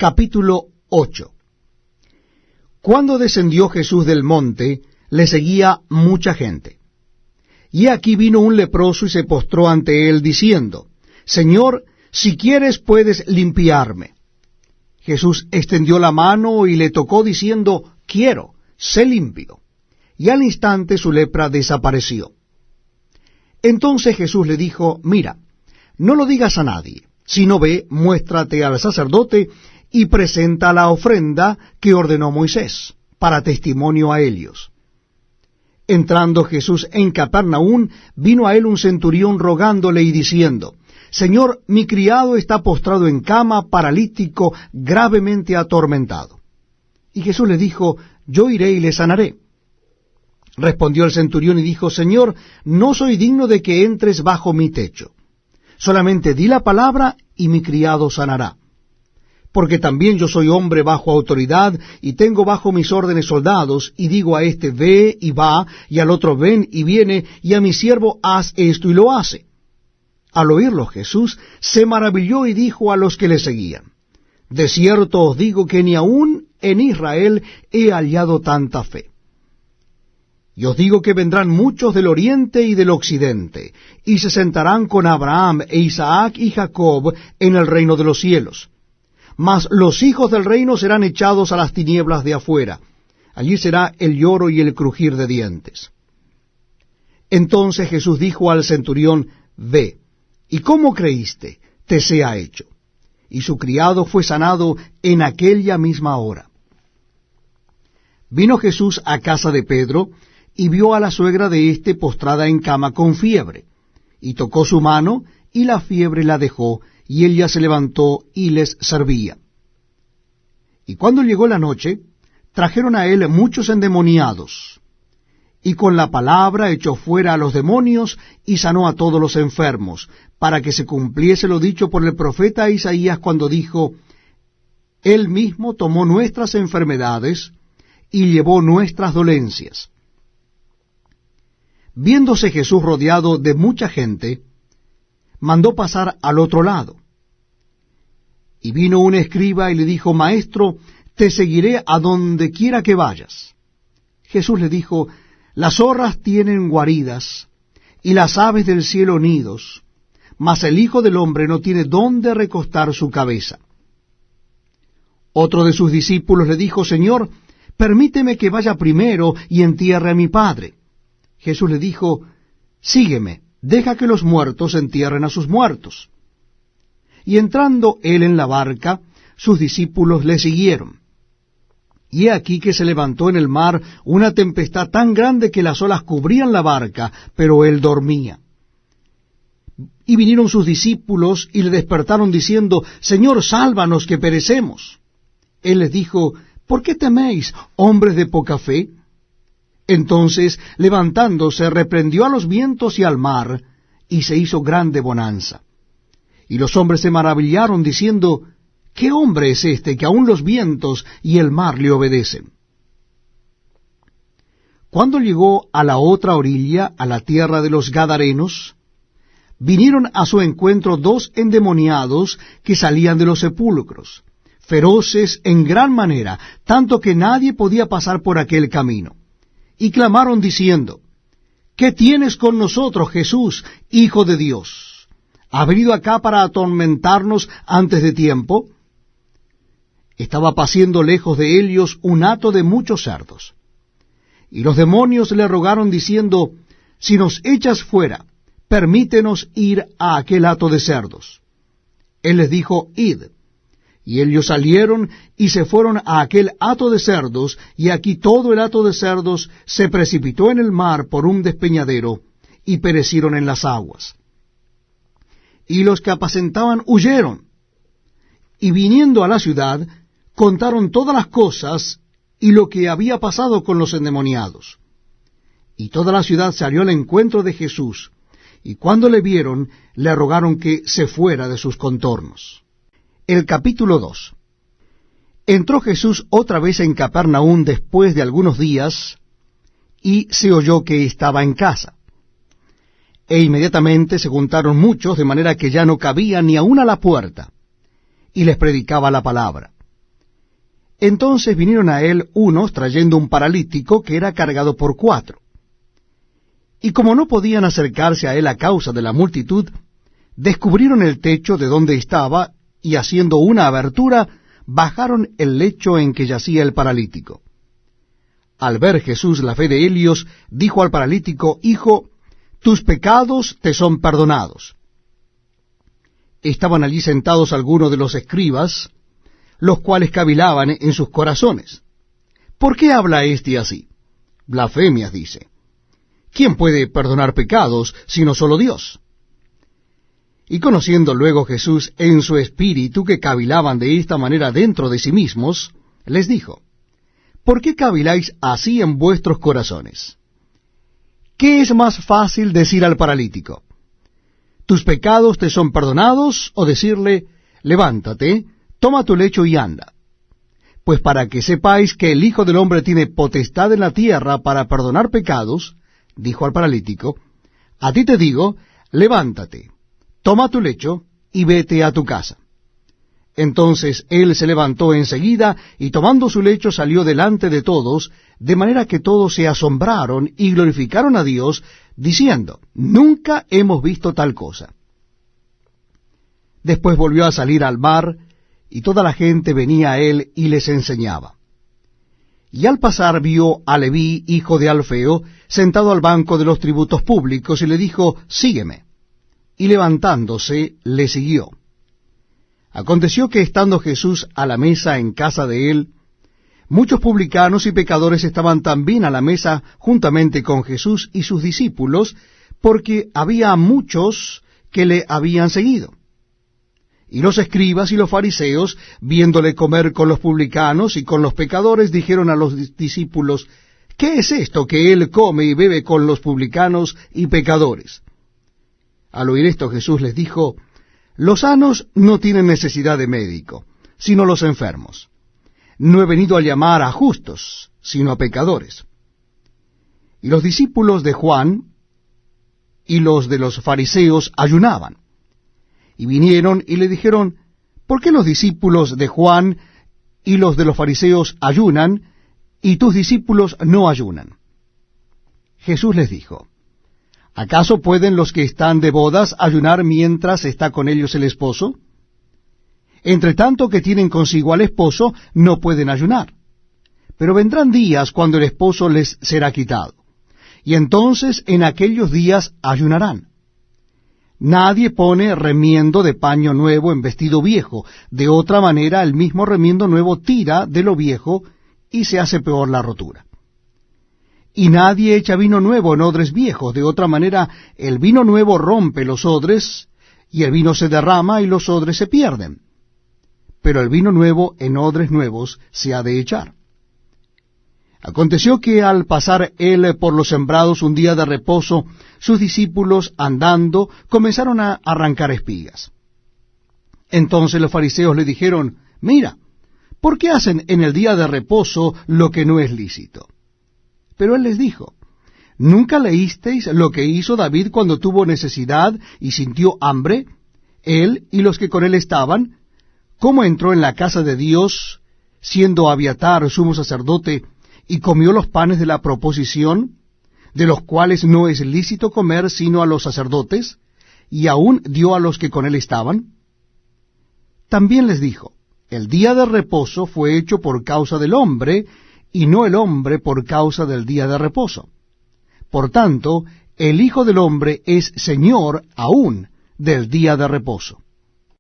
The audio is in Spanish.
Capítulo 8. Cuando descendió Jesús del monte, le seguía mucha gente. Y aquí vino un leproso y se postró ante él, diciendo: Señor, si quieres puedes limpiarme. Jesús extendió la mano y le tocó, diciendo: Quiero, sé limpio. Y al instante su lepra desapareció. Entonces Jesús le dijo: Mira, no lo digas a nadie, sino ve, muéstrate al sacerdote y presenta la ofrenda que ordenó Moisés, para testimonio a ellos. Entrando Jesús en Capernaum, vino a él un centurión rogándole y diciendo: Señor, mi criado está postrado en cama, paralítico, gravemente atormentado. Y Jesús le dijo: Yo iré y le sanaré. Respondió el centurión y dijo: Señor, no soy digno de que entres bajo mi techo. Solamente di la palabra y mi criado sanará. Porque también yo soy hombre bajo autoridad, y tengo bajo mis órdenes soldados, y digo a este: ve y va, y al otro: ven y viene, y a mi siervo: haz esto, y lo hace. Al oírlo Jesús se maravilló y dijo a los que le seguían: de cierto os digo que ni aun en Israel he hallado tanta fe. Y os digo que vendrán muchos del oriente y del occidente, y se sentarán con Abraham e Isaac y Jacob en el reino de los cielos. Mas los hijos del reino serán echados a las tinieblas de afuera. Allí será el lloro y el crujir de dientes. Entonces Jesús dijo al centurión: ve, y como creíste, te sea hecho. Y su criado fue sanado en aquella misma hora. Vino Jesús a casa de Pedro, y vio a la suegra de éste postrada en cama con fiebre. Y tocó su mano, y la fiebre la dejó, y ella se levantó y les servía. Y cuando llegó la noche, trajeron a él muchos endemoniados, y con la palabra echó fuera a los demonios, y sanó a todos los enfermos, para que se cumpliese lo dicho por el profeta Isaías, cuando dijo: Él mismo tomó nuestras enfermedades, y llevó nuestras dolencias. Viéndose Jesús rodeado de mucha gente, mandó pasar al otro lado. Y vino un escriba y le dijo: Maestro, te seguiré a donde quiera que vayas. Jesús le dijo: Las zorras tienen guaridas, y las aves del cielo nidos, mas el Hijo del Hombre no tiene dónde recostar su cabeza. Otro de sus discípulos le dijo: Señor, permíteme que vaya primero y entierre a mi padre. Jesús le dijo: Sígueme, deja que los muertos entierren a sus muertos. Y entrando él en la barca, sus discípulos le siguieron. Y he aquí que se levantó en el mar una tempestad tan grande que las olas cubrían la barca, pero él dormía. Y vinieron sus discípulos y le despertaron diciendo: Señor, sálvanos, que perecemos. Él les dijo: ¿por qué teméis, hombres de poca fe? Entonces, levantándose, reprendió a los vientos y al mar, y se hizo grande bonanza. Y los hombres se maravillaron, diciendo: ¿qué hombre es este, que aun los vientos y el mar le obedecen? Cuando llegó a la otra orilla, a la tierra de los Gadarenos, vinieron a su encuentro dos endemoniados que salían de los sepulcros, feroces en gran manera, tanto que nadie podía pasar por aquel camino. Y clamaron diciendo: ¿qué tienes con nosotros, Jesús, Hijo de Dios? ¿Has venido acá para atormentarnos antes de tiempo? Estaba paciendo lejos de ellos un hato de muchos cerdos. Y los demonios le rogaron diciendo: si nos echas fuera, permítenos ir a aquel hato de cerdos. Él les dijo: id. Y ellos salieron y se fueron a aquel hato de cerdos, y aquí todo el hato de cerdos se precipitó en el mar por un despeñadero, y perecieron en las aguas. Y los que apacentaban huyeron, y viniendo a la ciudad, contaron todas las cosas y lo que había pasado con los endemoniados. Y toda la ciudad salió al encuentro de Jesús, y cuando le vieron, le rogaron que se fuera de sus contornos. El capítulo 2. Entró Jesús otra vez en Capernaum después de algunos días, y se oyó que estaba en casa. E inmediatamente se juntaron muchos, de manera que ya no cabía ni aun a la puerta, y les predicaba la palabra. Entonces vinieron a él unos trayendo un paralítico que era cargado por 4. Y como no podían acercarse a él a causa de la multitud, descubrieron el techo de donde estaba, y haciendo una abertura, bajaron el lecho en que yacía el paralítico. Al ver Jesús la fe de ellos, dijo al paralítico: Hijo, tus pecados te son perdonados. Estaban allí sentados algunos de los escribas, los cuales cavilaban en sus corazones: ¿por qué habla éste así? Blasfemias dice. ¿Quién puede perdonar pecados sino solo Dios? Y conociendo luego Jesús en su espíritu que cavilaban de esta manera dentro de sí mismos, les dijo: ¿por qué caviláis así en vuestros corazones? ¿Qué es más fácil decir al paralítico: tus pecados te son perdonados, o decirle: levántate, toma tu lecho y anda? Pues para que sepáis que el Hijo del Hombre tiene potestad en la tierra para perdonar pecados, dijo al paralítico, a ti te digo, levántate, toma tu lecho y vete a tu casa. Entonces él se levantó enseguida, y tomando su lecho salió delante de todos, de manera que todos se asombraron y glorificaron a Dios, diciendo: nunca hemos visto tal cosa. Después volvió a salir al mar, y toda la gente venía a él y les enseñaba. Y al pasar vio a Leví, hijo de Alfeo, sentado al banco de los tributos públicos, y le dijo: sígueme. Y levantándose, le siguió. Aconteció que estando Jesús a la mesa en casa de él, muchos publicanos y pecadores estaban también a la mesa juntamente con Jesús y sus discípulos, porque había muchos que le habían seguido. Y los escribas y los fariseos, viéndole comer con los publicanos y con los pecadores, dijeron a los discípulos: ¿qué es esto que él come y bebe con los publicanos y pecadores? Al oír esto Jesús les dijo: los sanos no tienen necesidad de médico, sino los enfermos. No he venido a llamar a justos, sino a pecadores. Y los discípulos de Juan y los de los fariseos ayunaban. Y vinieron y le dijeron: ¿por qué los discípulos de Juan y los de los fariseos ayunan, y tus discípulos no ayunan? Jesús les dijo: ¿acaso pueden los que están de bodas ayunar mientras está con ellos el esposo? Entre tanto que tienen consigo al esposo, no pueden ayunar. Pero vendrán días cuando el esposo les será quitado, y entonces en aquellos días ayunarán. Nadie pone remiendo de paño nuevo en vestido viejo; de otra manera el mismo remiendo nuevo tira de lo viejo, y se hace peor la rotura. Y nadie echa vino nuevo en odres viejos; de otra manera el vino nuevo rompe los odres, y el vino se derrama y los odres se pierden. Pero el vino nuevo en odres nuevos se ha de echar. Aconteció que al pasar él por los sembrados un día de reposo, sus discípulos, andando, comenzaron a arrancar espigas. Entonces los fariseos le dijeron: mira, ¿por qué hacen en el día de reposo lo que no es lícito? Pero él les dijo: ¿nunca leísteis lo que hizo David cuando tuvo necesidad y sintió hambre, él y los que con él estaban? ¿Cómo entró en la casa de Dios, siendo Abiatar sumo sacerdote, y comió los panes de la proposición, de los cuales no es lícito comer sino a los sacerdotes, y aún dio a los que con él estaban? También les dijo: el día de reposo fue hecho por causa del hombre, y no el hombre por causa del día de reposo. Por tanto, el Hijo del Hombre es Señor aún del día de reposo.